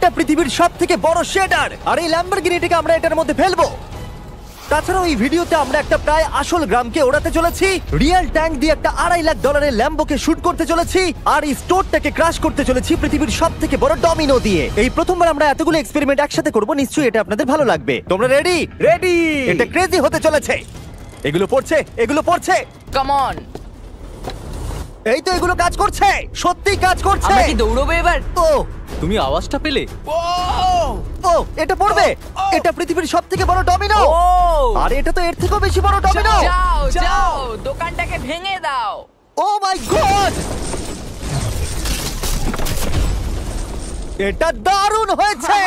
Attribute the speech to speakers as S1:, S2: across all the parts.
S1: এটা পৃথিবীর সবথেকে বড় শেডার, আর এই ল্যাম্বরগিনিটাকে আমরা এটার মধ্যে ফেলবো। তাছাড়াও এই ভিডিওতে আমরা একটা প্রায় আসল গ্রামকে ওড়াতে চলেছি, রিয়েল ট্যাঙ্ক দিয়ে একটা $2.5 লাখ ল্যাম্বোকে শুট করতে চলেছি, আর এই স্টোরটাকে ক্রাশ করতে চলেছি পৃথিবীর সবথেকে বড় ডমিনো দিয়ে। এই প্রথমবার আমরা এতগুলো এক্সপেরিমেন্ট একসাথে করব, নিশ্চয়ই এটা আপনাদের ভালো লাগবে। তোমরা রেডি?
S2: রেডি।
S1: এটা ক্রেজি হতে চলেছে। এগুলো পড়ছে।
S3: Come on.
S1: এই তো এগুলো কাজ করছে, সত্যি কাজ করছে।
S3: আমরা কি দৌড়বো এবার?
S1: ও
S4: তুমি আওয়াজটা পেলে?
S1: ও এটা পড়বে। এটা পৃথিবীর সবথেকে বড় ডমিনো। আর এটা তো এর থেকেও বেশি বড় ডমিনো।
S3: যাও দোকানটাকে ভেঙে দাও।
S1: ও মাই গড, এটা দারুণ হয়েছে।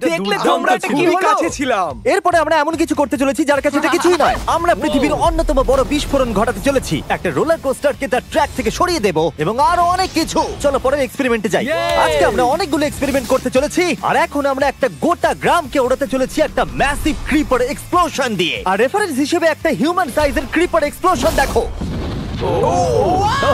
S2: দেখলে তোমরা এটা কি কাছে ছিলাম।
S1: এরপরে আমরা এমন কিছু করতে চলেছি যার কাছে এটা কিছুই নয়। আমরা পৃথিবীর অন্যতম বড় বিস্ফোরণ ঘটাতে চলেছি। একটা রোলার কোস্টারকে তার ট্র্যাক থেকে সরিয়ে দেব এবং আরো অনেক কিছু। চলো পরের এক্সপেরিমেন্টে যাই। আজকে আমরা অনেকগুলো এক্সপেরিমেন্ট করতে চলেছি, আর এখন আমরা একটা গোটা গ্রামকে ওড়াতে চলেছি একটা ম্যাসিভ ক্রিপার এক্সপ্লোশন দিয়ে। আর রেফারেন্স হিসেবে একটা হিউম্যান সাইজের ক্রিপার এক্সপ্লোশন দেখো।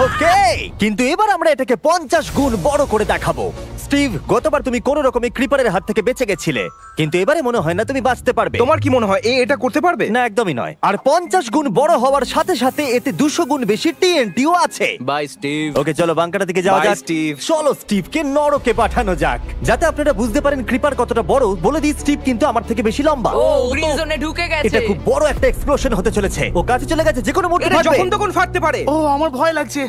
S1: ওকে, কিন্তু এবার আমরা এটাকে 50 গুণ বড় করে দেখাবো। স্টিভ, গতবার তুমি কোন রকমে ক্রিপারের হাত থেকে বেঁচে গেছিলে, কিন্তু এবারে মনে হয় না তুমি বাঁচতে পারবে।
S2: তোমার কি মনে হয় এটা করতে পারবে?
S1: না, একদমই নয়। আর 50 গুণ বড় হওয়ার সাথে সাথে এতে 200 গুণ বেশি টিএনটিও আছে।
S4: Bye Steve.
S1: ওকে, চলো বাংকারের দিকে যাওয়া
S2: Bye,
S1: যাক।
S2: স্টিভ।
S1: চলো স্টিভকে নরকে পাঠানো যাক। যাতে আপনারা বুঝতে পারেন ক্রিপার কতটা বড়, বলে দিই স্টিভ কিন্তু আমার থেকে বেশি লম্বা।
S3: ও গ্রিন জোনে ঢুকে গেছে।
S1: এটা খুব বড় একটা এক্সপ্লোশন হতে চলেছে। ও কাছে চলে গেছে, যে কোনো মুহূর্তে
S2: এটা
S1: ফাটবে।
S2: যখন তখন ফাটতে পারে। ও আমার ভয় লাগছে।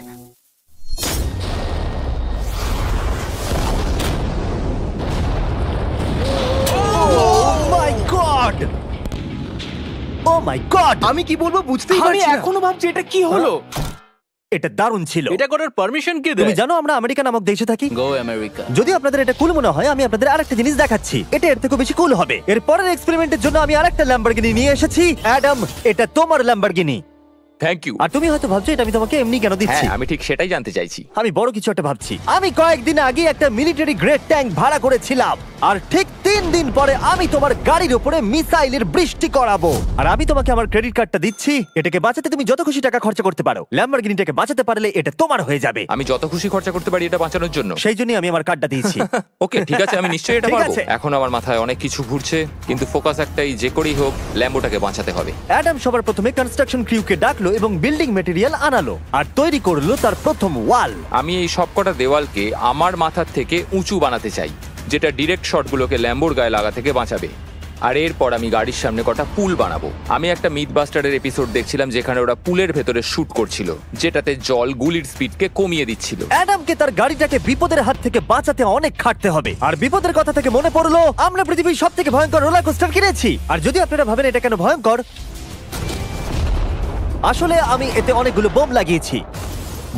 S1: ও মাই গড,
S2: আমি কি বলবো বুঝতেই পারছি না। আমি এখনো ভাবছি এটা কি হলো।
S1: এটা দারুণ ছিল।
S4: এটা করার পারমিশন কে
S1: তুমি
S4: দেয়?
S1: জানো আমরা আমেরিকা নামক দেশে থাকি।
S4: গো আমেরিকা।
S1: যদি আপনাদের এটা কুল মনে হয়, আমি আপনাদের আরেকটা জিনিস দেখাচ্ছি। এটা এর থেকে বেশি কুল হবে। এর পরের এক্সপেরিমেন্টের জন্য আমি আরেকটা ল্যাম্বরগিনি নিয়ে এসেছি। অ্যাডাম, এটা তোমার ল্যাম্বরগিনি।
S5: Thank you.
S1: আর তুমি হয়তো ভাবছো এটা আমি তোমাকে এমনি কেন দিচ্ছি।
S5: হ্যাঁ, আমি ঠিক সেটাই জানতে চাইছি।
S1: আমি বড় কিছু একটা ভাবছি। আমি কয়েকদিন আগে একটা মিলিটারি গ্রেড ট্যাঙ্ক ভাড়া করেছিলাম, আর ঠিক 3 দিন পরে আমি তোমার গাড়ির উপরে মিসাইলের বৃষ্টি করাবো। আর আমি তোমাকে আমার ক্রেডিট কার্ডটা দিচ্ছি। এটাকে বাঁচাতে তুমি যত খুশি টাকা খরচা করতে পারো। ল্যাম্বরগিনিটাকে বাঁচাতে পারলে এটা তোমার হয়ে যাবে।
S5: আমি যত খুশি খরচা করতে পারি এটা বাঁচানোর জন্য।
S1: সেই জন্যই আমি আমার কার্ডটা দিয়েছি।
S5: ওকে, ঠিক আছে, আমি নিশ্চয়ই এটা
S1: ঠিক
S5: পারবো।
S1: আছে।
S5: এখন আমার মাথায় অনেক কিছু ঘুরছে, কিন্তু ফোকাস একটাই, যে করেই হোক ল্যাম্বোটাকে বাঁচাতে হবে।
S1: অ্যাডাম সবার প্রথমে কনস্ট্রাকশন ক্রিউকে ডাকলো এবং বিল্ডিং মেটেরিয়াল আনালো আর তৈরি করলো তার প্রথম ওয়াল।
S5: আমি এই সবকটা দেওয়ালকে আমার মাথার থেকে উঁচু বানাতে চাই, যেটা ডিরেক্ট শটগুলোকে ল্যাম্বোর গায়ে লাগা থেকে বাঁচাবে। আর এরপর আমি গাড়ির সামনে কটা পুল বানাবো। আমি একটা মিথবাস্টারের এপিসোড দেখছিলাম যেখানে ওরা পুলের ভেতরে শুট করছিল, যেটাতে জল গুলির স্পিডকে কমিয়ে দিচ্ছিল।
S1: অ্যাডামকে তার গাড়িটাকে বিপদের হাত থেকে বাঁচাতে অনেক খাটতে হবে। আর বিপদের কথা থেকে মনে পড়লো, আমরা পৃথিবীর সবথেকে ভয়ঙ্কর রোলার কোস্টার কিনেছি। আর যদি আপনারা ভাবেন এটা কেন ভয়ঙ্কর, আসলে আমি এতে অনেকগুলো বোম লাগিয়েছি।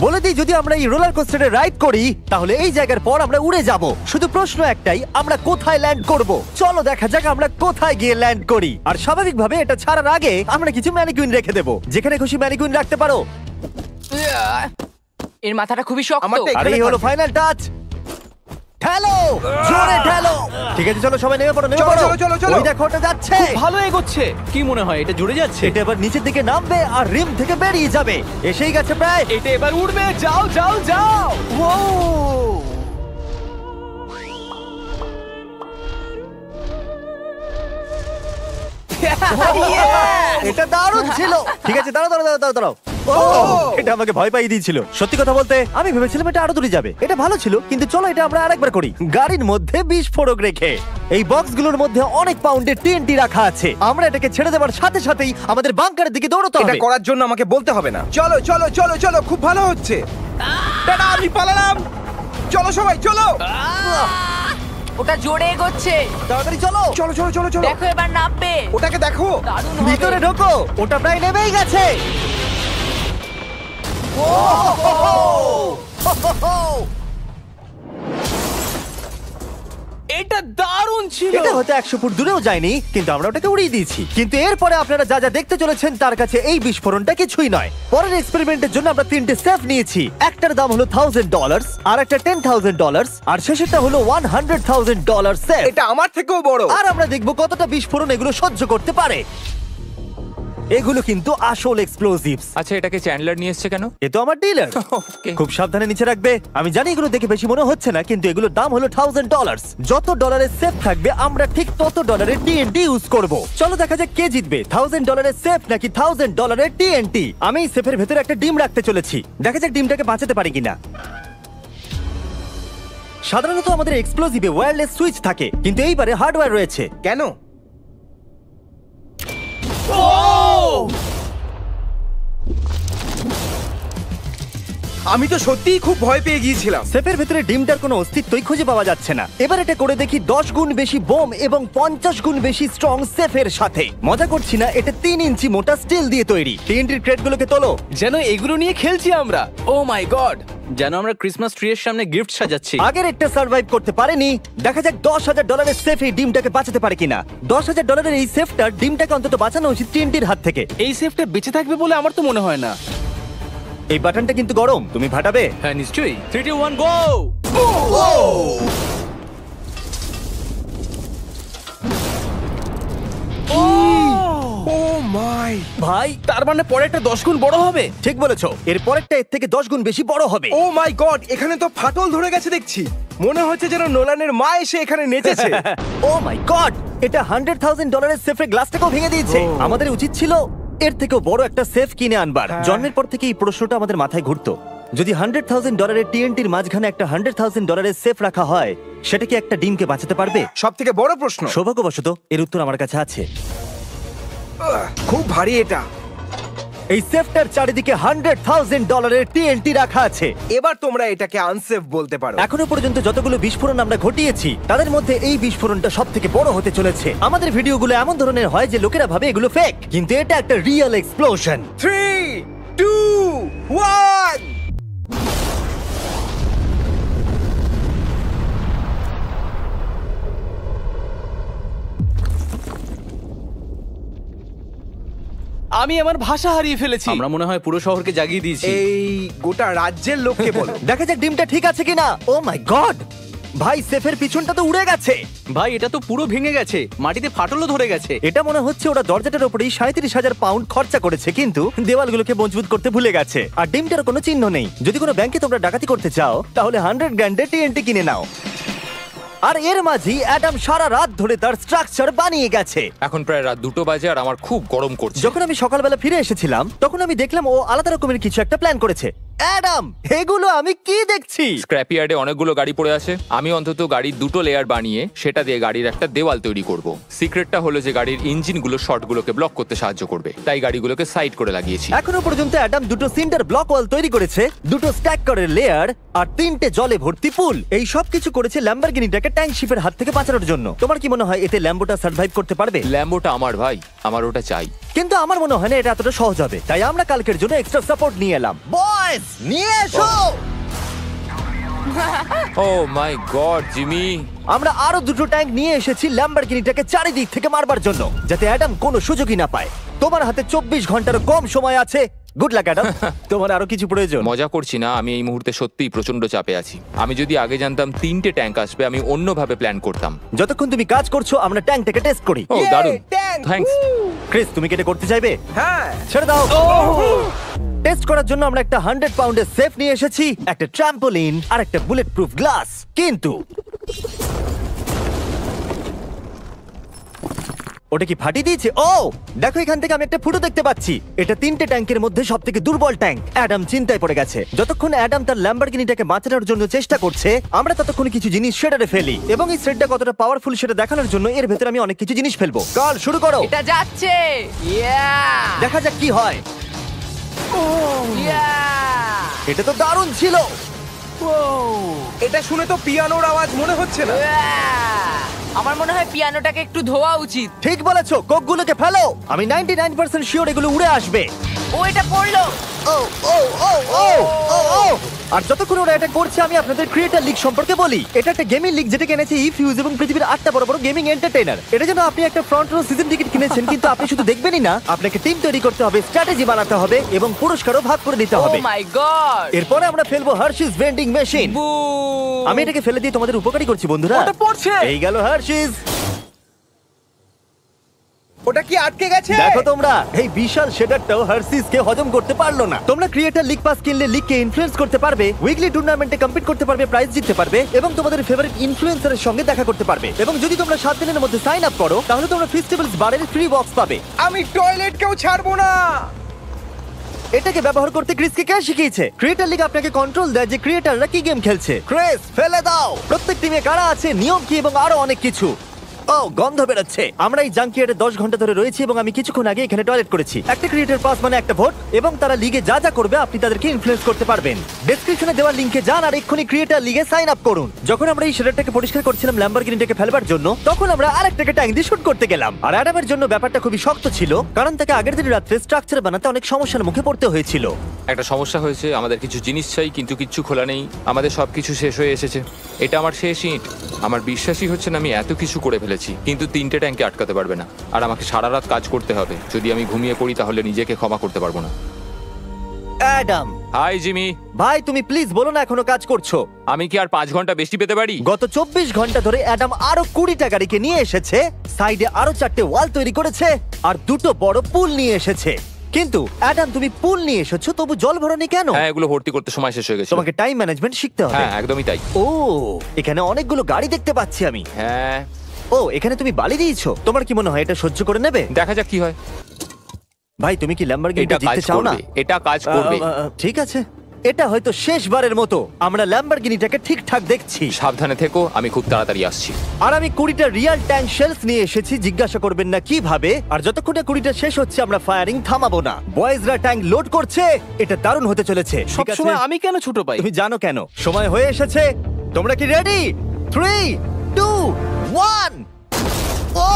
S1: বলে দিই, যদি আমরা এই রোলার কোস্টারে রাইড করি তাহলে এই জায়গার পর আমরা উড়ে যাব। শুধু প্রশ্ন একটাই, আমরা কোথায় ল্যান্ড করব? চলো দেখা যাক আমরা কোথায় গিয়ে ল্যান্ড করি। আর স্বাভাবিকভাবে এটা ছাড়ার আগে আমরা কিছু ম্যানিকুইন রেখে দেব। যেখানে খুশি ম্যানিকুইন রাখতে পারো।
S3: এর মাথাটা খুবই শক্ত।
S1: আর এই হলো ফাইনাল টাচ। ঠেলো, জোরে ঠেলো। ঠিক আছে, চলো সবাই নেমে পড়ো, নেমে পড়ো। ওই দেখো ওটা যাচ্ছে।
S4: ভালো এগোচ্ছে। কি মনে হয় এটা জুড়ে যাচ্ছে?
S1: এটা এবার নিচের দিকে নামবে আর রিম থেকে বেরিয়ে যাবে। এসেই গেছে প্রায়।
S4: এটা এবার উড়বে। যাও যাও যাও।
S1: ও এটা দারুণ ছিল। ঠিক আছে, দাঁড়াও দাঁড়াও দাঁড়াও দাঁড়াও। এটা আমাকে ভয় পাইয়ে দিয়েছিল। সত্যি কথা বলতে আমি ভেবেছিলাম এটা আরো দূরে যাবে। এটা ভালো ছিল, কিন্তু চলো এটা আমরা আরেকবার করি। গাড়ির মধ্যে বিস্ফোরক রেখে। এই বক্সগুলোর মধ্যে অনেক পাউন্ডের টিএনটি রাখা আছে। আমরা এটাকে ছেড়ে দেওয়ার সাথে সাথেই আমাদের বাংকারের দিকে দৌড়তে হবে।
S2: এটা করার জন্য আমাকে বলতে হবে না। চলো চলো চলো চলো, খুব ভালো হচ্ছে। টাটা, আমি পালালাম। চলো সবাই চলো।
S3: ওটা জোরে এগোচ্ছে।
S1: তাড়াতাড়ি চলো।
S2: চলো চলো চলো চলো।
S3: দেখো এবার নামবে।
S2: ওটাকে দেখো।
S3: দারুণ হবে।
S1: ভিতরে ঢোকো। ওটা প্রায় নেমেই গেছে।
S4: এটা দারুণ ছিল।
S1: এটা হয়তো 100 ফুট দূরেও যায়নি, কিন্তু আমরা ওটাকে উড়িয়ে দিয়েছি। কিন্তু এরপরে আপনারা যা যা দেখতে চলেছেন তার কাছে এই বিস্ফোরণটা কিছুই নয়। পরের এক্সপেরিমেন্টের জন্য আমরা 3টে সেফ নিয়েছি। একটার দাম হলো $1000, আর একটা $10,000, আর শেষেরটা হলো $100,000 সেফ।
S2: এটা আমার থেকেও বড়।
S1: আর আমরা দেখবো কতটা বিস্ফোরণ এগুলো সহ্য করতে পারে। এগুলো কিন্তু আসল এক্সপ্লোসিভস।
S5: আচ্ছা, এটাকে চ্যান্ডলার নিয়ে এসছে কেন?
S1: এ তো আমার ডিলার।
S5: Okay.
S1: খুব সাবধানে নিচে রাখবে। আমি জানি এগুলো দেখে বেশি মনে হচ্ছে না, কিন্তু এগুলোর দাম হলো $1000। যত ডলারের সেফ থাকবে আমরা ঠিক তত ডলারের TNT ইউজ করব। চলো দেখা যাক কে জিতবে, $1000 সেফ নাকি $1000 TNT। আমি সেফের ভেতরে একটা ডিম রাখতে চলেছি, দেখা যাক ডিমটাকে বাঁচাতে পারি কিনা। সাধারণত আমাদের এক্সপ্লোসিভে ওয়্যারলেস সুইচ থাকে, কিন্তু এইবারে হার্ডওয়্যার রয়েছে।
S2: কেন? আমি তো সত্যিই খুব ভয় পেয়ে গিয়েছিলাম।
S1: সেফের ভেতরে ডিমটার কোনো অস্তিত্বই খুঁজে পাওয়া যাচ্ছে না। এবার এটা করে দেখি 10 গুণ বেশি বোম এবং 50 গুণ বেশি স্ট্রং সেফের সাথে। মজা করছি না, এটা 3 ইঞ্চি মোটা স্টিল দিয়ে তৈরি। TNT ক্রেটগুলোকে তোলো।
S4: যেন এগুলো নিয়ে খেলছি আমরা। ও মাই গড, যেন আমরা ক্রিসমাস ট্রি এর সামনে গিফট সাজাচ্ছি।
S1: আগের একটা সার্ভাইভ করতে পারেনি, দেখা যাক $10,000 সেফ এই ডিমটাকে বাঁচাতে পারে কিনা। $10,000 এই সেফটার ডিমটাকে অন্তত বাঁচানো উচিত TNTর হাত থেকে।
S4: এই সেফটা বেঁচে থাকবে বলে আমার তো মনে হয় না।
S1: এই বাটনটা কিন্তু গরম, তুমি ফাটাবে?
S4: হ্যাঁ নিশ্চয়ই। 3 2 1 গো।
S2: ও মাই!
S1: ভাই
S4: তার মানে পরে একটা 10 গুণ বড় হবে।
S1: ঠিক বলেছো, এর পরেরটা এর থেকে 10 গুণ বেশি বড় হবে।
S2: ও মাই গড! এখানে তো ফাটল ধরে গেছে দেখছি। মনে হচ্ছে যেন নোলানের মা এসে এখানে নেচেছে।
S1: ও মাই গড, এটা $100,000 সেফের গ্লাসটাকেও ভেঙে দিয়েছে। আমাদের উচিত ছিল এর থেকেও বড় একটা সেফ কিনে আনবার। জন্মের পর থেকে এই প্রশ্নটা আমাদের মাথায় ঘুরতো, যদি $100,000 TNTর মাঝখানে একটা $100,000 সেফ রাখা হয়, সেটা কি একটা ডিমকে বাঁচাতে পারবে?
S2: সব থেকে বড় প্রশ্ন।
S1: সৌভাগ্যবশত এর উত্তর আমার কাছে আছে।
S2: খুব ভারী এটা।
S1: এই সেফটার চারিদিকে $100,000 TNT রাখা আছে।
S2: এবার তোমরা এটাকে আনসেফ বলতে পারো।
S1: এখনো পর্যন্ত যতগুলো বিস্ফোরণ আমরা ঘটিয়েছি তাদের মধ্যে এই বিস্ফোরণটা সব থেকে বড় হতে চলেছে। আমাদের ভিডিওগুলো এমন ধরনের হয় যে লোকেরা ভাবে এগুলো ফেক, কিন্তু এটা একটা রিয়েল এক্সপ্লোশন।
S2: 3 2 1
S4: আমি আমার ভাষা হারিয়ে ফেলেছি। আমরা মনে হয় পুরো শহরকে জাগিয়ে দিয়েছি।
S2: এই গোটা রাজ্যের লোককে বলো।
S1: দেখা যাক ডিমটা ঠিক আছে কিনা। ও মাই গড, ভাই সেফের পিছনটা তো উড়ে গেছে।
S4: ভাই এটা তো পুরো ভেঙে গেছে, মাটিতে ফাটলও ধরে গেছে।
S1: এটা মনে হচ্ছে ওরা দরজাটার উপরেই 37,000 পাউন্ড খরচা করেছে, কিন্তু দেওয়ালগুলোকে মজবুত করতে ভুলে গেছে। আর ডিমটার কোনো চিহ্ন নেই। যদি কোনো ব্যাংকে তোমরা ডাকাতি করতে চাও তাহলে 100 গ্র্যান্ডের TNT কিনে নাও। আর এর মাঝেই অ্যাডাম সারা রাত ধরে তার স্ট্রাকচার বানিয়ে গেছে।
S5: এখন প্রায় রাত 2টো বাজে আর আমার খুব গরম করছে।
S1: যখন আমি সকালবেলা ফিরে এসেছিলাম তখন আমি দেখলাম ও আলাদা রকমের কিছু একটা প্ল্যান করেছে। অ্যাডাম, এগুলো আমি কি দেখছি?
S5: স্ক্র্যাপ ইয়ার্ডে অনেকগুলো গাড়ি পড়ে আছে। আমি অন্তত গাড়ির 2টো লেয়ার বানিয়ে সেটা দিয়ে গাড়ির একটা দেওয়াল তৈরি করব। সিক্রেটটা হলো যে গাড়ির ইঞ্জিনগুলো শর্টগুলোকে ব্লক করতে সাহায্য করবে, তাই গাড়িগুলোকে সাইড করে লাগিয়েছি।
S1: এখনো পর্যন্ত অ্যাডাম 2টো সিন্টার ব্লক ওয়াল তৈরি করেছে, 2টো স্ট্যাক করে লেয়ার আর 3টে জলে ভর্তি পুল। এই সব কিছু করেছে ল্যাম্বরগিনিটাকে ট্যাঙ্ক শিপের হাত থেকে বাঁচানোর জন্য। তোমার কি মনে হয় এতে ল্যাম্বোটা সার্ভাইভ করতে পারবে?
S5: ল্যাম্বোটা আমার ভাই, আমার ওটা চাই।
S1: কিন্তু আমার মনে হয় না এটা এতটা সহজ হবে, তাই আমরা কালকের জন্য এক্সট্রা সাপোর্ট নিয়ে এলাম। বয়েস, নিয়ে এসো।
S5: ও মাই গড জিমি,
S1: আমরা আরো 2টো ট্যাঙ্ক নিয়ে এসেছি ল্যাম্বরগিনিটাকে চারিদিক থেকে মারবার জন্য, যাতে অ্যাডাম কোনো সুযোগই না পায়। তোমার হাতে 24 ঘন্টার কম সময় আছে। Good luck Adam. তোমার আরো কিছু প্রয়োজন?
S5: মজা করছি না, আমি এই মুহূর্তে সত্যিই প্রচন্ড চাপে আছি। আমি যদি আগে জানতাম 3টে ট্যাঙ্ক আসবে, আমি অন্যভাবে প্ল্যান করতাম।
S1: যতক্ষণ তুমি কাজ করছো আমরা ট্যাঙ্কটাকে টেস্ট করি।
S5: ও দারুণ,
S2: ট্যাঙ্ক!
S5: থ্যাঙ্কস।
S1: ক্রিস, তুমি কি এটা করতে চাইবে?
S2: হ্যাঁ।
S1: ছেড়ে দাও। টেস্ট করার জন্য আমরা একটা 100 পাউন্ডের সেফ নিয়ে এসেছি, একটা ট্রাম্পোলিন আর একটা বুলেট প্রুফ গ্লাস। কিন্তু ওটা কি ফাটিয়ে দিয়েছে? ও দেখো, এখান থেকে আমি একটা ফুটো দেখতে পাচ্ছি। এটা 3টে ট্যাঙ্কের মধ্যে সব থেকে দুর্বল ট্যাঙ্ক। অ্যাডাম চিন্তায় পড়ে গেছে। যতক্ষণ অ্যাডাম তার ল্যাম্বরগিনিটাকে বাঁচানোর জন্য চেষ্টা করছে, আমরা ততক্ষণ কিছু জিনিস শেডারে ফেলি, এবং এই শেডটা কতটা পাওয়ারফুল সেটা দেখানোর জন্য এর ভেতরে আমি অনেক কিছু জিনিস ফেলবো। কাল শুরু করো।
S3: এটা যাচ্ছে। ইয়া!
S1: দেখা যাক কি হয়।
S3: ইয়া!
S1: এটা তো দারুণ ছিল।
S2: এটা শুনে তো পিয়ানোর আওয়াজ মনে হচ্ছে না।
S3: ইয়া! আমার মনে হয় পিয়ানোটাকে একটু ধোয়া উচিত।
S1: ঠিক বলেছো, কোকগুলোকে ফেলো। আমি 99% শিওর এগুলো উড়ে আসবে।
S3: ও এটা পড়লো।
S1: ও ও ও ও ও ও। আর যতক্ষণ ওরা এটা করছে আমি আপনাদের ক্রিয়েটর লিগ সম্পর্কে বলি। এটা একটা গেমিং লিগ যেটা কিনেছে ইফিউজ এবং পৃথিবীর 8টা বড় বড় গেমিং এন্টারটেইনার। এটা জন্য আপনি একটা ফ্রন্ট রো সিজন টিকিট কিনেছেন, কিন্তু আপনি শুধু দেখবেনই না, আপনাকে টিম তৈরি করতে হবে, স্ট্র্যাটেজি বানাতে হবে এবং পুরস্কারও ভাগ করে দিতে
S3: ও
S1: হবে।
S3: মাই গড!
S1: এরপরে আমরা ফেলবো হার্শিস ভেন্ডিং মেশিন।
S3: বু!
S1: আমি এটাকে ফেলে দিয়ে তোমাদের উপকারী করছি বন্ধুরা।
S2: ওটা পড়ছে।
S1: এই গেল হার্শিস।
S2: ওটা কি আটকে গেছে?
S1: দেখো তোমরা, এই বিশাল শেডারটাও হার্সিস কে হজম করতে পারলো না। তোমরা ক্রিয়েটার লিগ পাস কিনলে লিগকে ইনফ্লুয়েন্স করতে পারবে, উইকলি টুর্নামেন্টে কম্পিট করতে পারবে, প্রাইজ জিততে পারবে এবং তোমাদের ফেভারিট ইনফ্লুয়েন্সারের সঙ্গে দেখা করতে পারবে। এবং যদি তোমরা 7 দিনের মধ্যে সাইন আপ করো তাহলে তোমরা ফেস্টিভ্যালস বারের ফ্রি বক্স পাবে।
S2: আমি টয়লেটকেও ছাড়বো না।
S1: এটাকে ব্যবহার করতে ক্রিসকে কে শিখিয়েছে? ক্রিয়েটার লিগ আপনাকে কন্ট্রোল দেয় যে ক্রিয়েটাররা কি গেম খেলছে। ক্রিস, ফেলে দাও। প্রত্যেক টিমে কারা আছে, নিয়ম কি এবং আরো অনেক কিছু। ও, গন্ধ বেরোচ্ছে। আমরা এই জাঙ্কিয়ার্ডে 10 ঘন্টা ধরে রয়েছি এবং আমি কিছুক্ষণ আগে এখানে টয়লেট করেছি। একটা ক্রিয়েটর পাস মানে একটা ভোট, এবং তারা লিগে যা যা করবে আপনি তাদেরকে ইনফ্লুয়েন্স করতে পারবেন। ডেসক্রিপশনে দেওয়া লিংকে যান আর এক্ষুনি ক্রিয়েটর লিগে সাইন আপ করুন। যখন আমরা এই শেডারটাকে পরিষ্কার করছিলাম ল্যাম্বরগিনিটাকে ফেলবার জন্য, তখন আমরা আরেকটাকে ট্যাঙ্ক দিয়ে শুট করতে গেলাম। আর অ্যাডামের জন্য ব্যাপারটা খুবই শক্ত ছিল, কারণ তাকে আগের দিন রাত্রে স্ট্রাকচার বানাতে অনেক সমস্যার মুখে পড়তে হয়েছিল।
S5: একটা সমস্যা হয়েছে, আমাদের কিছু জিনিস চাই কিন্তু কিচ্ছু খোলা নেই। আমাদের সবকিছু শেষ হয়ে এসেছে। এটা আমার শেষ ইট। আমার বিশ্বাসই হচ্ছে না আমি এত কিছু করে ফেলেছি, কিন্তু 3টে ট্যাঙ্কে আটকাতে পারবে না। আর আমাকে সারা রাত কাজ করতে হবে। যদি আমি ঘুমিয়ে পড়ি তাহলে নিজেকে ক্ষমা করতে পারবো না।
S1: Adam
S5: hi Jimmy.
S1: ভাই, তুমি প্লিজ বলো না এখনো কাজ করছো।
S5: আমি কি আর 5 ঘন্টা বেশি পেতে পারি?
S1: গত 24 ঘন্টা ধরে অ্যাডাম আরো 20টা গাড়িকে নিয়ে এসেছে, সাইডে আরো 4টে ওয়াল তৈরি করেছে আর 2টো বড় পুল নিয়ে এসেছে। কিন্তু অ্যাডাম, তুমি পুল নিয়ে এসেছো তবু জল ভরনি কেন?
S5: হ্যাঁ, এগুলো ভর্তি করতে সময় শেষ হয়ে গেছে।
S1: তোমাকে টাইম ম্যানেজমেন্ট শিখতে হবে।
S5: হ্যাঁ, একদমই তাই।
S1: ও, এখানে অনেকগুলো গাড়ি দেখতে পাচ্ছি আমি।
S5: হ্যাঁ,
S1: ও, এখানে তুমি বালি দিয়েছো। তোমার কি মনে হয় এটা সহ্য করে নেবে?
S5: দেখা যাক কি হয়।
S1: ভাই, তুমি কি ল্যাম্বরগিনিটা
S5: এটা কাজ
S1: জিততে চাও না?
S5: করবে, এটা কাজ করবে।
S1: ঠিক আছে, এটা হয়তো শেষবারের মতো আমরা ল্যাম্বরগিনিটাকে ঠিকঠাক দেখছি।
S5: সাবধানে থেকো, আমি খুব তাড়াতাড়ি আসছি।
S1: আর আমি 20টা রিয়েল ট্যাঙ্ক শেলস নিয়ে এসেছি। জিজ্ঞাসা করবেন না কিভাবে। আর যতক্ষণে 20টা শেষ হচ্ছে আমরা ফায়ারিং থামাবো না। বয়েজরা ট্যাঙ্ক লোড করছে। এটা দারুণ হতে চলেছে। ঠিক আছে,
S4: সবসময় আমি কেন ছোট পাই?
S1: তুমি জানো কেন। সময় হয়ে এসেছে। তোমরা কি রেডি? 3, 2, 1। ও,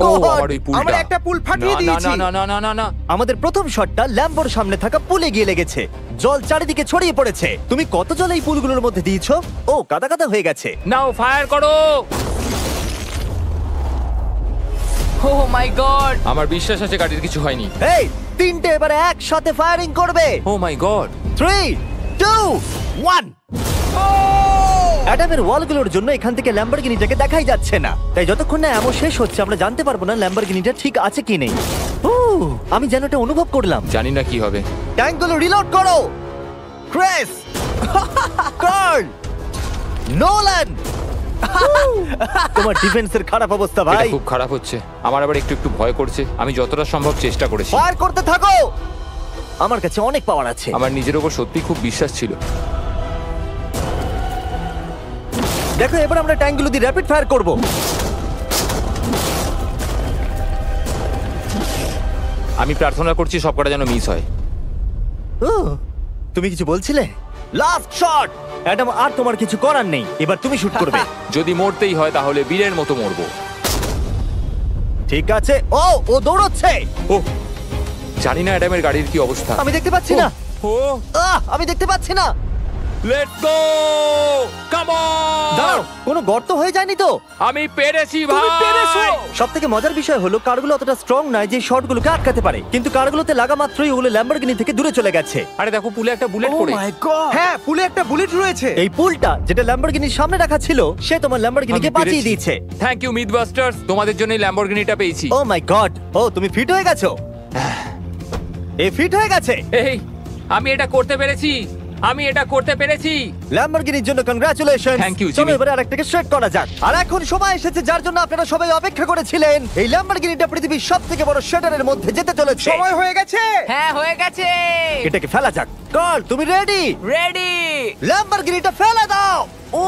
S5: ও
S1: God!
S5: আমার ওই পুলটা।
S2: আমরা একটা পুল ফাটিয়ে
S5: না,
S2: দিয়েছি।
S5: না না না না না না।
S1: আমাদের প্রথম শটটা ল্যাম্বোর সামনে থাকা পুলে গিয়ে লেগেছে। জল চারিদিকে ছড়িয়ে পড়েছে। তুমি কত জল এই পুলগুলোর মধ্যে দিয়েছো? ও, কাদা কাদা হয়ে গেছে।
S5: নাও ফায়ার করো।
S3: ও মাই গড!
S5: আমার বিশ্বাস আছে গাড়ির কিছু হয়নি।
S1: এই, 3টে এবারে একসাথে ফায়ারিং করবে।
S5: ও মাই গড।
S1: 3, 2, 1। অ্যাডামের ওয়ালগুলোর জন্য এখান থেকে ল্যাম্বরগিনিটাকে দেখাই যাচ্ছে না, তাই যতক্ষণ না এমন শেষ হচ্ছে আমরা জানতে পারবো না ল্যাম্বরগিনিটা ঠিক আছে কি নেই। আমি যেন এটা অনুভব করলাম।
S5: জানি না কি হবে।
S1: ট্যাঙ্কগুলো রিলোড করো। Cress, Carl, Nolan. তোমার ডিফেন্সের খারাপ অবস্থা
S5: এটা
S1: ভাই।
S5: খুব খারাপ হচ্ছে। আমার আবার একটু একটু ভয় করছে। আমি যতটা সম্ভব চেষ্টা করেছি।
S1: ফায়ার করতে থাকো। আমার কাছে অনেক পাওয়ার আছে।
S5: আমার নিজের ওপর সত্যি খুব বিশ্বাস ছিল।
S1: দেখো, এবার আমরা ট্যাঙ্কগুলো দিয়ে র্যাপিড ফায়ার করব।
S5: আমি প্রার্থনা করছি সবকটা যেন মিস হয়।
S1: তুমি কিছু বলছিলে? Last shot. অ্যাডাম, আর তোমার কিছু করার নেই। এবার তুমি শুট করবে।
S5: যদি মরতেই হয় তাহলে বীরের মতো মরবো।
S1: ঠিক আছে। ও দৌড়চ্ছে।
S5: ও, জানি না অ্যাডামের গাড়ির কি অবস্থা।
S1: আমি দেখতে পাচ্ছি না।
S5: ও,
S1: আমি দেখতে পাচ্ছি না।
S5: Let's go, come on.
S1: দাঁড়াও, কোনো গর্ত হয়ে যায়নি তো?
S5: আমি পেরেছি
S1: তুমি
S5: ভাই।
S1: পেরেছো। সবথেকে মজার বিষয় হলো কারগুলো অতটা স্ট্রং নয় যে শটগুলোকে আটকাতে পারে, কিন্তু কারগুলোতে লাগা মাত্রই ওগুলো ল্যাম্বরগিনি থেকে দূরে চলে গেছে।
S5: আরে দেখো, পুলে একটা বুলেট
S2: ও
S5: পড়ে।
S2: মাই গড! হ্যাঁ, পুলে একটা বুলেট রয়েছে।
S1: এই পুলটা যেটা ল্যাম্বরগিনির সামনে রাখা ছিল, সে তোমার ল্যাম্বরগিনিকে
S5: আমি
S1: বাঁচিয়ে
S5: পেরেছি।
S1: দিয়েছে।
S5: থ্যাংক ইউ মিথবাস্টার্স, তোমাদের জন্যই ল্যাম্বরগিনিটা পেয়েছি।
S1: ও মাই গড! ও, তুমি ফিট হয়ে গেছো। এই ফিট হয়ে গেছে।
S5: এই, আমি এটা করতে পেরেছি। আমি এটা করতে পেরেছি।
S1: ল্যাম্বরগিনির জন্য কংগ্রাচুলেশন।
S5: Thank you,
S1: চলো
S5: Jimmy.
S1: এবারে আরেকটাকে স্ট্রেট করা যাক। আর এখন সময় এসেছে যার জন্য আপনারা সবাই অপেক্ষা করেছিলেন। এই ল্যাম্বরগিনিটা পৃথিবীর সবথেকে বড় শেডারের মধ্যে যেতে চলেছে।
S2: সময় হয়ে গেছে।
S3: হ্যাঁ, হয়ে গেছে।
S1: এটাকে ফেলা যাক। কার্ল, তুমি রেডি?
S3: রেডি।
S1: ল্যাম্বরগিনিটা ফেলে দাও। ও,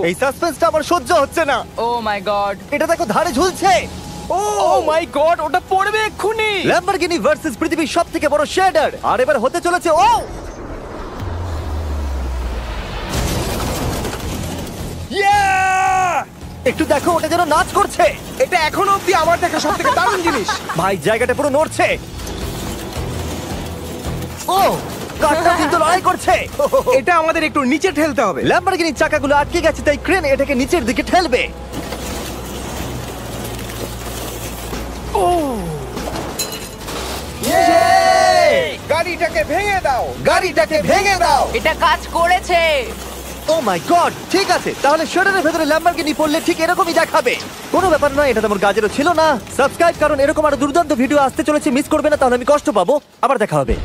S1: এই সাসপেন্সটা আমার সহ্য হচ্ছে না।
S3: ও মাই গড!
S1: এটা দেখো, ধারে ঝুলছে।
S2: ও মাই গড, ওটা পড়বে এক্ষুনি।
S1: ল্যাম্বরগিনি ভার্সেস পৃথিবীর সবথেকে বড় শেডার। আর এবার হতে চলেছে ও একটু দেখো, ওটা যেন নাচ করছে।
S2: এটা এখনো অব্দি আমার দেখা সবথেকে দারুণ জিনিস।
S1: ভাই, জায়গাটা পুরো নড়ছে। ও, কারটা কিন্তু লড়াই করছে।
S2: এটা আমাদের একটু নিচে ঠেলতে হবে।
S1: ল্যাম্বরগিনির চাকাগুলো আটকে গেছে, তাই ক্রেন এটাকে নিচের দিকে ঠেলবে।
S2: গাড়িটাকে ভেঙে দাও।
S1: গাড়িটাকে ভেঙে দাও।
S3: এটা কাজ করেছে।
S1: ও মাই গড, ঠিক আছে, তাহলে শরীরের ভেতরে ল্যাম্বরগিনি পড়লে ঠিক এরকমই দেখাবে। কোনো ব্যাপার নয়, এটা তেমন কাজেরও ছিল না। সাবস্ক্রাইব, কারণ এরকম আরো দুর্দান্ত ভিডিও আসতে চলেছে, মিস করবে না, তাহলে আমি কষ্ট পাবো। আবার দেখা হবে।